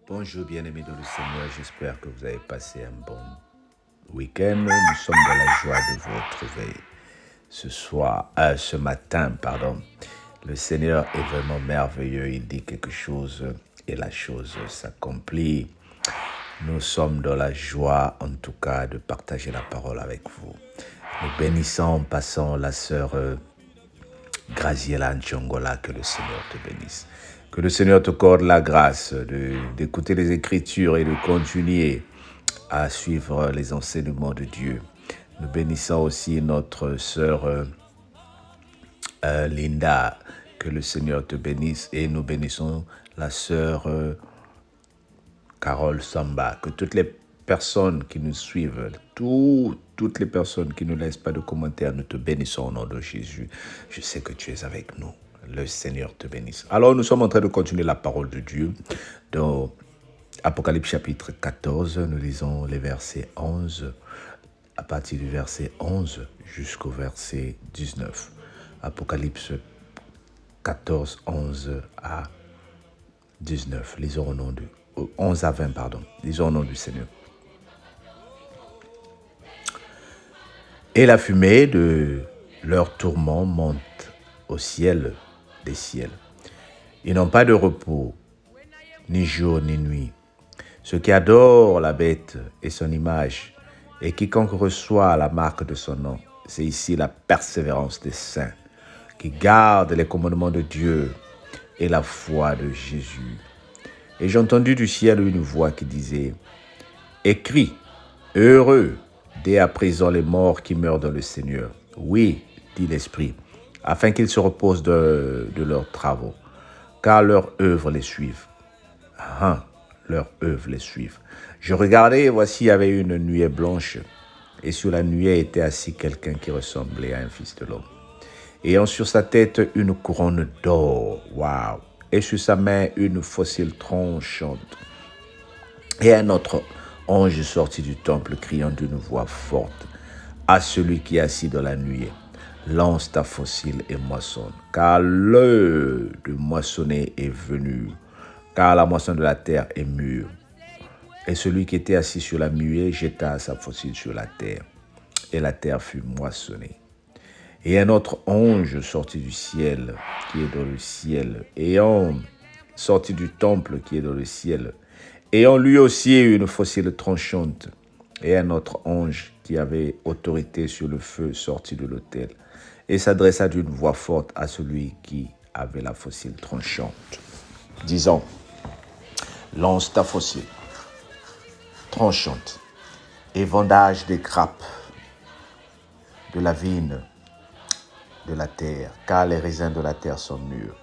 Bonjour bien-aimés dans le Seigneur, j'espère que vous avez passé un bon week-end. Nous sommes dans la joie de vous retrouver ce matin. Le Seigneur est vraiment merveilleux, il dit quelque chose et la chose s'accomplit. Nous sommes dans la joie en tout cas de partager la parole avec vous. Nous bénissons, passons la sœur Graziella Nchongola, que le Seigneur te bénisse. Que le Seigneur te accorde la grâce d'écouter les Écritures et de continuer à suivre les enseignements de Dieu. Nous bénissons aussi notre sœur Linda, que le Seigneur te bénisse, et nous bénissons la sœur Carole Samba, que toutes les personnes qui nous suivent, toutes les personnes qui ne laissent pas de commentaires, nous te bénissons au nom de Jésus. Je sais que tu es avec nous. Le Seigneur te bénisse. Alors, nous sommes en train de continuer la parole de Dieu. Dans Apocalypse chapitre 14, nous lisons les versets 11, à partir du verset 11 jusqu'au verset 19. Apocalypse 14, 11 à 19. Lisons au nom du 11 à 20, pardon. Lisons au nom du Seigneur. Et la fumée de leur tourment monte au ciel des ciels. Ils n'ont pas de repos, ni jour ni nuit. Ceux qui adorent la bête et son image, et quiconque reçoit la marque de son nom, c'est ici la persévérance des saints, qui gardent les commandements de Dieu et la foi de Jésus. Et j'ai entendu du ciel une voix qui disait, « Écris, heureux dès à présent les morts qui meurent dans le Seigneur. Oui, dit l'Esprit, afin qu'ils se reposent de leurs travaux, car leurs œuvres les suivent. » Leurs œuvres les suivent. Je regardais et voici il y avait une nuée blanche, et sur la nuée était assis quelqu'un qui ressemblait à un fils de l'homme, ayant sur sa tête une couronne d'or, waouh, et sur sa main une faucille tranchante. Et un autre ange sortit du temple, criant d'une voix forte à celui qui est assis dans la nuée, lance ta faucille et moissonne, car l'heure de moissonner est venue, car la moisson de la terre est mûre. Et celui qui était assis sur la nuée jeta sa faucille sur la terre, et la terre fut moissonnée. Et un autre ange sortit du ciel, qui est dans le ciel, ayant sorti du temple qui est dans le ciel, ayant lui aussi une faucille tranchante. Et un autre ange qui avait autorité sur le feu sortit de l'autel, et s'adressa d'une voix forte à celui qui avait la faucille tranchante, disant, lance ta faucille tranchante et vendage des grappes de la vigne de la terre, car les raisins de la terre sont mûrs.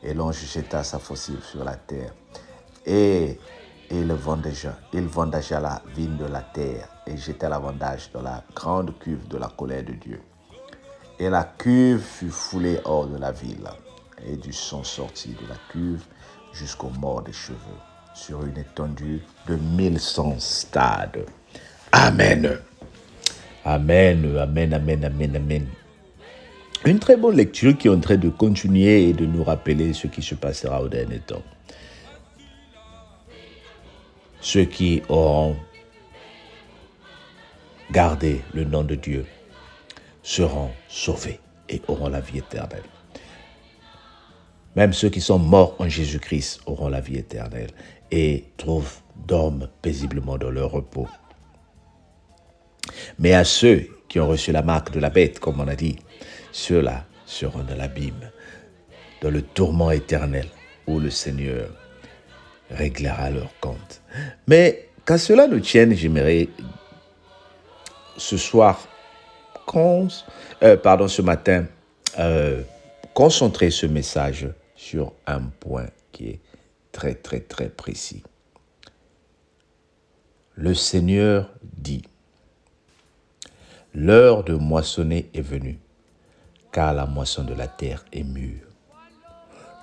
Et l'ange jeta sa faucille sur la terre, et il vendagea la vigne de la terre, et jeta la vendage dans la grande cuve de la colère de Dieu. Et la cuve fut foulée hors de la ville, et du sang sortit de la cuve jusqu'aux morts des cheveux, sur une étendue de 1100 stades. Amen. Amen, amen, amen, amen, amen. Une très bonne lecture qui est en train de continuer et de nous rappeler ce qui se passera au dernier temps. Ceux qui auront gardé le nom de Dieu seront sauvés et auront la vie éternelle. Même ceux qui sont morts en Jésus-Christ auront la vie éternelle et dorment paisiblement dans leur repos. Mais à ceux qui ont reçu la marque de la bête, comme on a dit, ceux-là seront dans l'abîme, dans le tourment éternel, où le Seigneur réglera leur compte. Mais qu'à cela nous tienne, j'aimerais ce matin, concentrer ce message sur un point qui est très, très, très précis. Le Seigneur dit, « L'heure de moissonner est venue, car la moisson de la terre est mûre.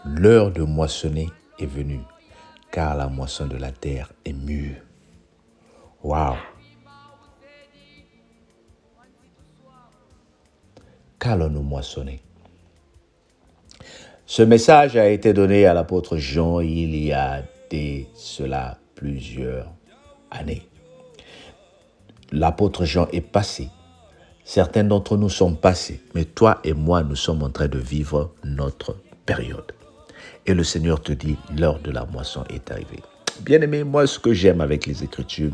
L'heure de moissonner est venue, car la moisson de la terre est mûre. » Waouh! Qu'allons-nous moissonner? Ce message a été donné à l'apôtre Jean il y a cela plusieurs années. L'apôtre Jean est passé. Certains d'entre nous sont passés, mais toi et moi, nous sommes en train de vivre notre période. Et le Seigneur te dit, l'heure de la moisson est arrivée. Bien-aimé, moi, ce que j'aime avec les Écritures,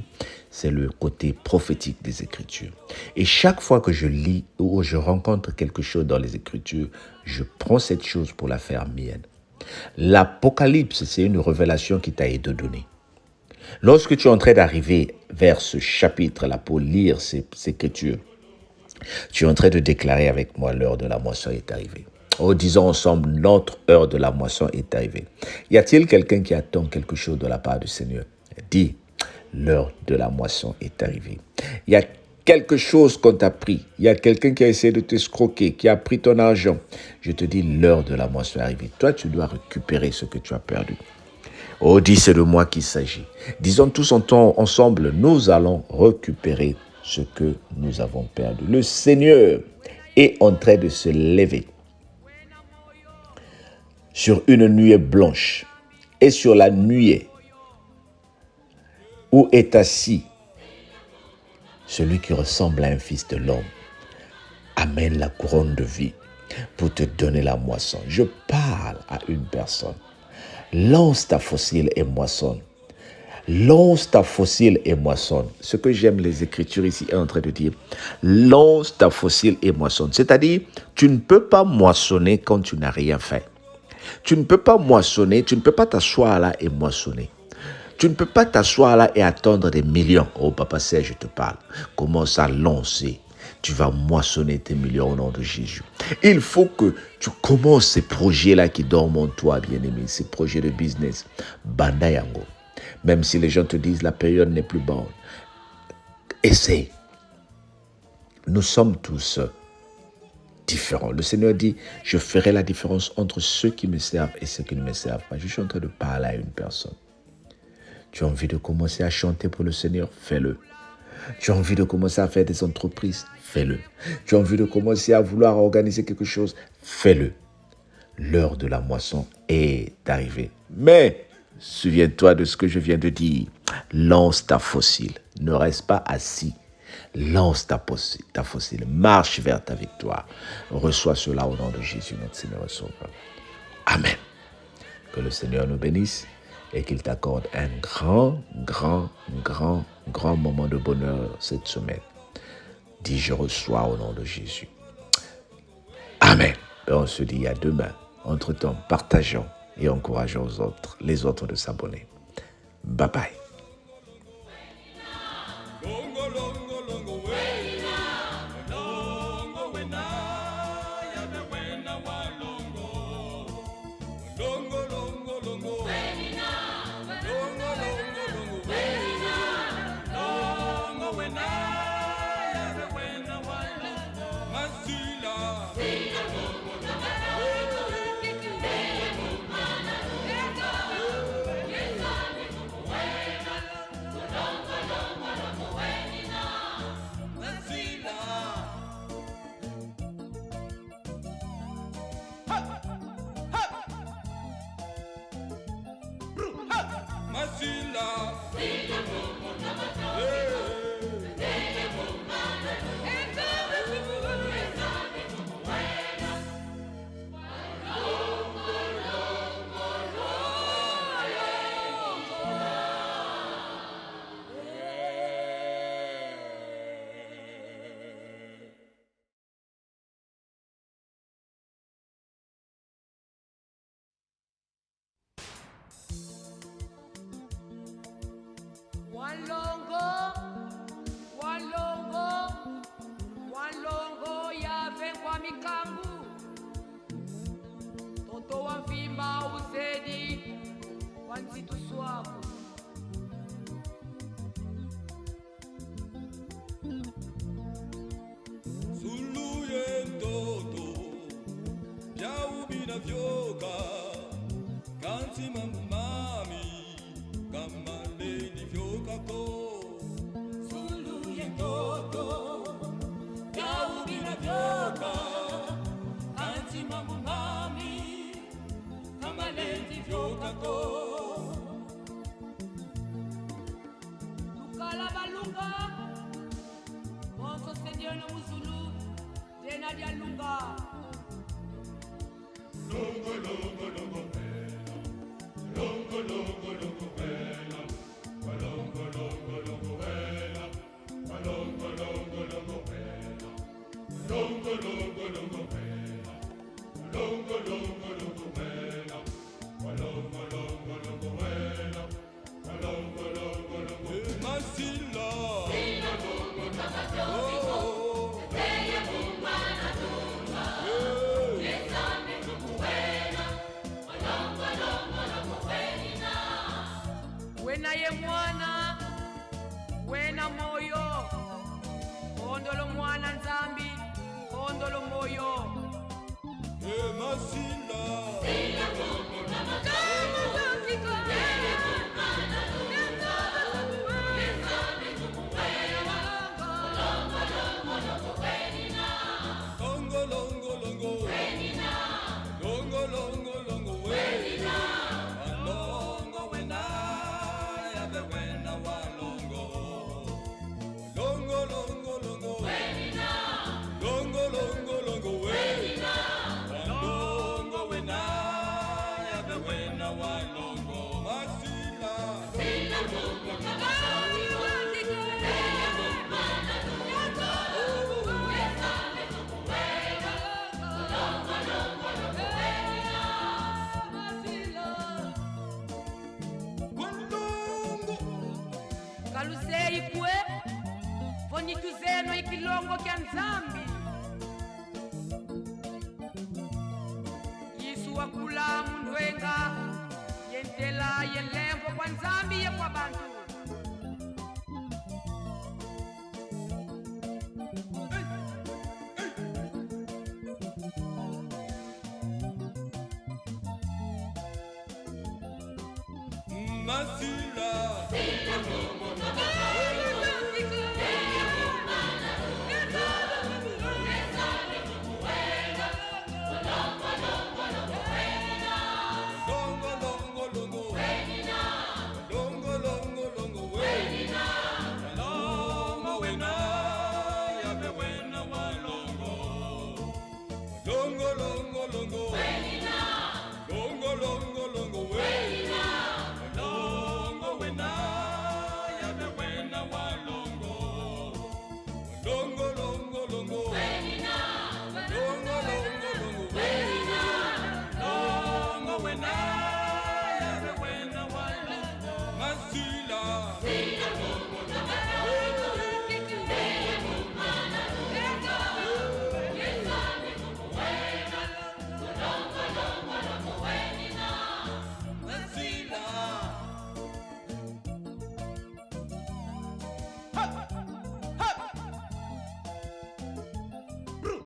c'est le côté prophétique des Écritures. Et chaque fois que je lis ou je rencontre quelque chose dans les Écritures, je prends cette chose pour la faire mienne. L'Apocalypse, c'est une révélation qui t'a été donnée. Lorsque tu es en train d'arriver vers ce chapitre-là pour lire ces Écritures, tu es en train de déclarer avec moi, l'heure de la moisson est arrivée. Oh, disons ensemble, notre heure de la moisson est arrivée. Y a-t-il quelqu'un qui attend quelque chose de la part du Seigneur? Dis, l'heure de la moisson est arrivée. Il y a quelque chose qu'on t'a pris. Il y a quelqu'un qui a essayé de t'escroquer, qui a pris ton argent. Je te dis, l'heure de la moisson est arrivée. Toi, tu dois récupérer ce que tu as perdu. Oh, dis, c'est de moi qu'il s'agit. Disons tous ensemble, nous allons récupérer ce que nous avons perdu. Le Seigneur est en train de se lever sur une nuée blanche et sur la nuée où est assis celui qui ressemble à un fils de l'homme, amène la couronne de vie pour te donner la moisson. Je parle à une personne. Lance ta fossile et moissonne. Lance ta fossile et moissonne. Ce que j'aime les Écritures ici est en train de dire, lance ta fossile et moissonne. C'est-à-dire, tu ne peux pas moissonner quand tu n'as rien fait. Tu ne peux pas moissonner, tu ne peux pas t'asseoir là et moissonner. Tu ne peux pas t'asseoir là et attendre des millions. Oh, Papa Serge, je te parle. Commence à lancer. Tu vas moissonner tes millions au nom de Jésus. Il faut que tu commences ces projets-là qui dorment en toi, bien-aimé, ces projets de business. Banda yango. Même si les gens te disent la période n'est plus bonne. Essaye. Nous sommes tous différents. Le Seigneur dit, je ferai la différence entre ceux qui me servent et ceux qui ne me servent pas. Je suis en train de parler à une personne. Tu as envie de commencer à chanter pour le Seigneur? Fais-le. Tu as envie de commencer à faire des entreprises? Fais-le. Tu as envie de commencer à vouloir organiser quelque chose? Fais-le. L'heure de la moisson est arrivée. Mais, souviens-toi de ce que je viens de dire. Lance ta fossile. Ne reste pas assis. Lance ta fossile. Marche vers ta victoire. Reçois cela au nom de Jésus, notre Seigneur et Sauveur. Amen. Que le Seigneur nous bénisse et qu'il t'accorde un grand moment de bonheur cette semaine. Dis, je reçois au nom de Jésus. Amen. Et on se dit à demain. Entre-temps, partageons et encourageons les autres de s'abonner. Bye bye. Walongo yave kwa mikangu toto wa mfimba uzedi wa nzitu swako Suluye ntoto Jaubina vyoka Kanti mamami Kamale ni vyoka ko Suluye ntoto Jaubina vyoka Kanti mamami Kamale ni vyoka ko wenaye mwana wena moyo ondolo mwana nzambi ondolo moyo Masila longo longo longo longo longo longo wenina longo wena yabe wena wa longo longo longo longo wenina longo longo longo wenina longo wena yabe wena wa longo masila sila longo kalusei kwe vonituzeno ikilongo kya nzambi yisu wakula mundwenga yentela yelengo kwa nzambi ye kwa bantu Masila, Sila,